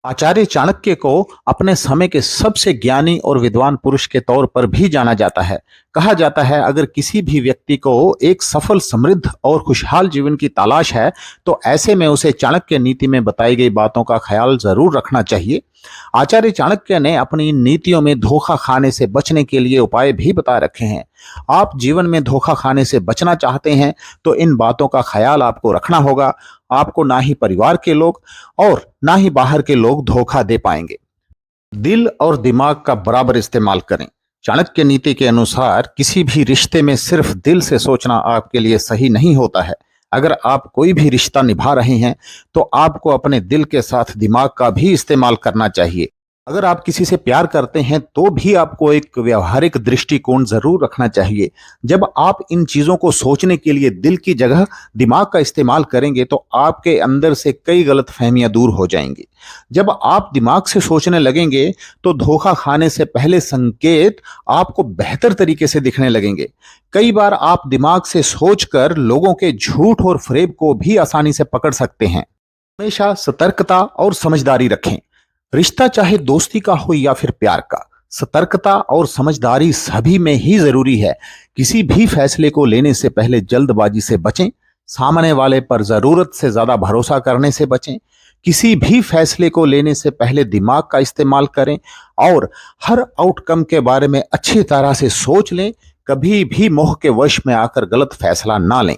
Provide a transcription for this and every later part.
आचार्य चाणक्य को अपने समय के सबसे ज्ञानी और विद्वान पुरुष के तौर पर भी जाना जाता है। कहा जाता है अगर किसी भी व्यक्ति को एक सफल, समृद्ध और खुशहाल जीवन की तलाश है तो ऐसे में उसे चाणक्य नीति में बताई गई बातों का ख्याल जरूर रखना चाहिए। आचार्य चाणक्य ने अपनी इन नीतियों में धोखा खाने से बचने के लिए उपाय भी बता रखे हैं। आप जीवन में धोखा खाने से बचना चाहते हैं तो इन बातों का ख्याल आपको रखना होगा। आपको ना ही परिवार के लोग और ना ही बाहर के लोग धोखा दे पाएंगे। दिल और दिमाग का बराबर इस्तेमाल करें। चाणक्य नीति के अनुसार किसी भी रिश्ते में सिर्फ दिल से सोचना आपके लिए सही नहीं होता है। अगर आप कोई भी रिश्ता निभा रहे हैं तो आपको अपने दिल के साथ दिमाग का भी इस्तेमाल करना चाहिए। अगर आप किसी से प्यार करते हैं तो भी आपको एक व्यवहारिक दृष्टिकोण जरूर रखना चाहिए। जब आप इन चीजों को सोचने के लिए दिल की जगह दिमाग का इस्तेमाल करेंगे तो आपके अंदर से कई गलतफहमियां दूर हो जाएंगी। जब आप दिमाग से सोचने लगेंगे तो धोखा खाने से पहले संकेत आपको बेहतर तरीके से दिखने लगेंगे। कई बार आप दिमाग से सोचकर लोगों के झूठ और फरेब को भी आसानी से पकड़ सकते हैं। हमेशा सतर्कता और समझदारी रखें। रिश्ता चाहे दोस्ती का हो या फिर प्यार का, सतर्कता और समझदारी सभी में ही जरूरी है। किसी भी फैसले को लेने से पहले जल्दबाजी से बचें। सामने वाले पर जरूरत से ज्यादा भरोसा करने से बचें। किसी भी फैसले को लेने से पहले दिमाग का इस्तेमाल करें और हर आउटकम के बारे में अच्छी तरह से सोच लें। कभी भी मोह के वश में आकर गलत फैसला ना लें।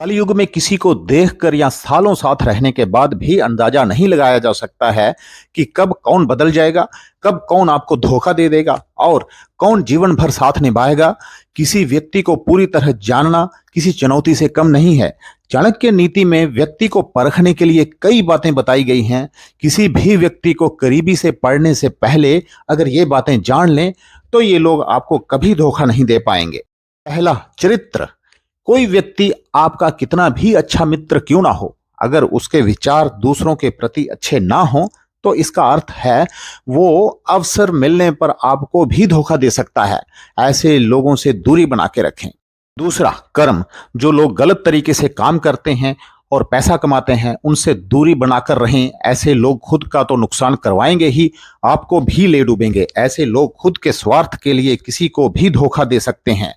कलयुग में किसी को देखकर या सालों साथ रहने के बाद भी अंदाजा नहीं लगाया जा सकता है कि कब कौन बदल जाएगा, कब कौन आपको धोखा दे देगा और कौन जीवन भर साथ निभाएगा। किसी व्यक्ति को पूरी तरह जानना किसी चुनौती से कम नहीं है। चाणक्य नीति में व्यक्ति को परखने के लिए कई बातें बताई गई हैं। किसी भी व्यक्ति को करीबी से पढ़ने से पहले अगर ये बातें जान लें तो ये लोग आपको कभी धोखा नहीं दे पाएंगे। पहला, चरित्र। कोई व्यक्ति आपका कितना भी अच्छा मित्र क्यों ना हो, अगर उसके विचार दूसरों के प्रति अच्छे ना हो तो इसका अर्थ है वो अवसर मिलने पर आपको भी धोखा दे सकता है। ऐसे लोगों से दूरी बना के रखें। दूसरा, कर्म। जो लोग गलत तरीके से काम करते हैं और पैसा कमाते हैं उनसे दूरी बनाकर रहें। ऐसे लोग खुद का तो नुकसान करवाएंगे ही, आपको भी ले डूबेंगे। ऐसे लोग खुद के स्वार्थ के लिए किसी को भी धोखा दे सकते हैं।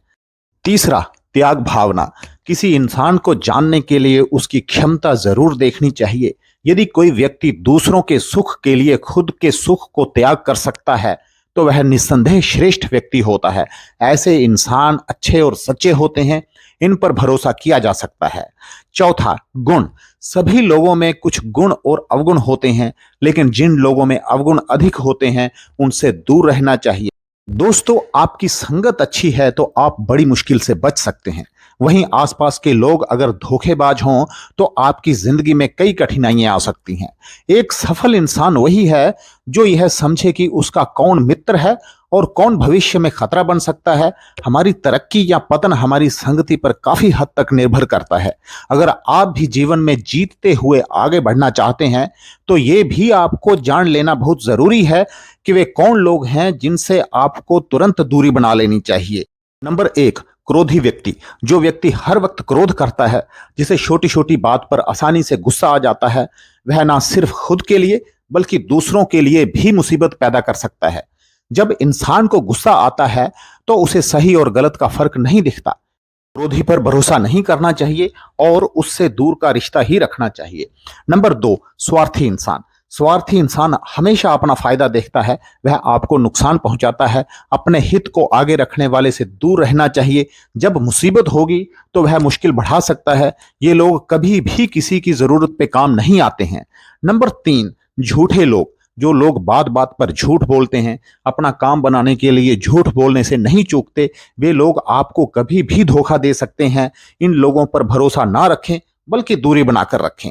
तीसरा, त्याग भावना। किसी इंसान को जानने के लिए उसकी क्षमता जरूर देखनी चाहिए। यदि कोई व्यक्ति दूसरों के सुख के लिए खुद के सुख को त्याग कर सकता है तो वह निस्संदेह श्रेष्ठ व्यक्ति होता है। ऐसे इंसान अच्छे और सच्चे होते हैं। इन पर भरोसा किया जा सकता है। चौथा, गुण। सभी लोगों में कुछ गुण और अवगुण होते हैं, लेकिन जिन लोगों में अवगुण अधिक होते हैं उनसे दूर रहना चाहिए। दोस्तों, आपकी संगत अच्छी है तो आप बड़ी मुश्किल से बच सकते हैं। वहीं आसपास के लोग अगर धोखेबाज हों तो आपकी जिंदगी में कई कठिनाइयां आ सकती हैं। एक सफल इंसान वही है जो यह समझे कि उसका कौन मित्र है और कौन भविष्य में खतरा बन सकता है। हमारी तरक्की या पतन हमारी संगति पर काफी हद तक निर्भर करता है। अगर आप भी जीवन में जीतते हुए आगे बढ़ना चाहते हैं तो ये भी आपको जान लेना बहुत जरूरी है कि वे कौन लोग हैं जिनसे आपको तुरंत दूरी बना लेनी चाहिए। नंबर 1, क्रोधी व्यक्ति। जो व्यक्ति हर वक्त क्रोध करता है, जिसे छोटी छोटी बात पर आसानी से गुस्सा आ जाता है, वह ना सिर्फ खुद के लिए बल्कि दूसरों के लिए भी मुसीबत पैदा कर सकता है। जब इंसान को गुस्सा आता है तो उसे सही और गलत का फर्क नहीं दिखता। क्रोधी पर भरोसा नहीं करना चाहिए और उससे दूर का रिश्ता ही रखना चाहिए। नंबर 2, स्वार्थी इंसान। स्वार्थी इंसान हमेशा अपना फायदा देखता है, वह आपको नुकसान पहुंचाता है। अपने हित को आगे रखने वाले से दूर रहना चाहिए। जब मुसीबत होगी तो वह मुश्किल बढ़ा सकता है। ये लोग कभी भी किसी की जरूरत पे काम नहीं आते हैं। नंबर 3, झूठे लोग। जो लोग बात बात पर झूठ बोलते हैं, अपना काम बनाने के लिए झूठ बोलने से नहीं चूकते, वे लोग आपको कभी भी धोखा दे सकते हैं। इन लोगों पर भरोसा ना रखें बल्कि दूरी बनाकर रखें।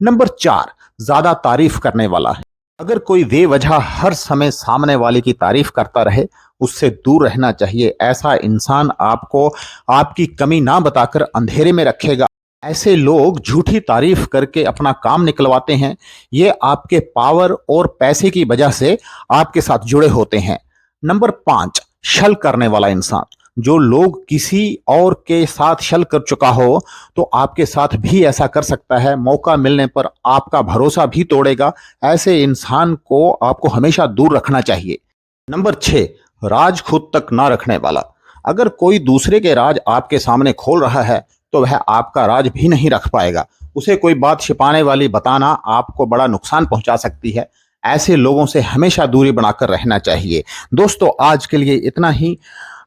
नंबर 4, ज्यादा तारीफ करने वाला है। अगर कोई बेवजह हर समय सामने वाले की तारीफ करता रहे, उससे दूर रहना चाहिए। ऐसा इंसान आपको आपकी कमी ना बताकर अंधेरे में रखेगा। ऐसे लोग झूठी तारीफ करके अपना काम निकलवाते हैं। ये आपके पावर और पैसे की वजह से आपके साथ जुड़े होते हैं। नंबर 5, छल करने वाला इंसान। जो लोग किसी और के साथ छल कर चुका हो तो आपके साथ भी ऐसा कर सकता है। मौका मिलने पर आपका भरोसा भी तोड़ेगा। ऐसे इंसान को आपको हमेशा दूर रखना चाहिए। नंबर 6, राज खुद तक ना रखने वाला। अगर कोई दूसरे के राज आपके सामने खोल रहा है तो वह आपका राज भी नहीं रख पाएगा। उसे कोई बात छिपाने वाली बताना आपको बड़ा नुकसान पहुंचा सकती है। ऐसे लोगों से हमेशा दूरी बनाकर रहना चाहिए। दोस्तों, आज के लिए इतना ही।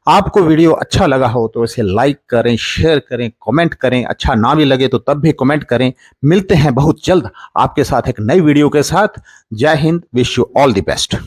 आपको वीडियो अच्छा लगा हो तो इसे लाइक करें, शेयर करें, कमेंट करें। अच्छा ना भी लगे तो तब भी कमेंट करें। मिलते हैं बहुत जल्द आपके साथ एक नई वीडियो के साथ। जय Hind, wish you all the best.